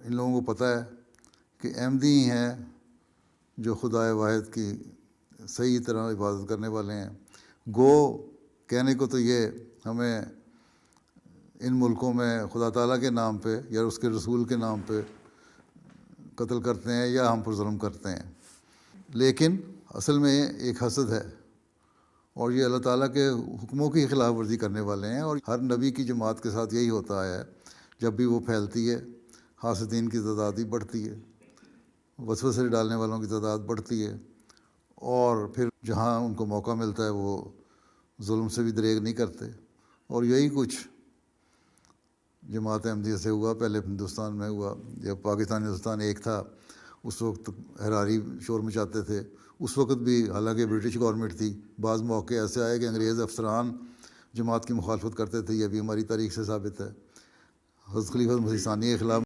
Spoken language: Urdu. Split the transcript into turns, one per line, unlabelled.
ان لوگوں کو پتہ ہے کہ احمدی ہی ہیں جو خدائے واحد کی صحیح طرح عبادت کرنے والے ہیں۔ گو کہنے کو تو یہ ہمیں ان ملکوں میں خدا تعالیٰ کے نام پہ یا اس کے رسول کے نام پہ قتل کرتے ہیں یا ہم پر ظلم کرتے ہیں، لیکن اصل میں ایک حسد ہے، اور یہ اللہ تعالیٰ کے حکموں کی خلاف ورزی کرنے والے ہیں۔ اور ہر نبی کی جماعت کے ساتھ یہی ہوتا ہے، جب بھی وہ پھیلتی ہے حاسدین کی تعداد ہی بڑھتی ہے، وسوسے ڈالنے والوں کی تعداد بڑھتی ہے، اور پھر جہاں ان کو موقع ملتا ہے وہ ظلم سے بھی دریغ نہیں کرتے۔ اور یہی کچھ جماعت احمدیہ سے ہوا، پہلے ہندوستان میں ہوا، جب پاکستان ہندوستان ایک تھا اس وقت حراری شور مچاتے تھے، اس وقت بھی حالانکہ برٹش گورنمنٹ تھی، بعض موقع ایسے آئے کہ انگریز افسران جماعت کی مخالفت کرتے تھے، یہ بھی ہماری تاریخ سے ثابت ہے۔ حضرت خلیفہ مسیح ثانی کے خلاف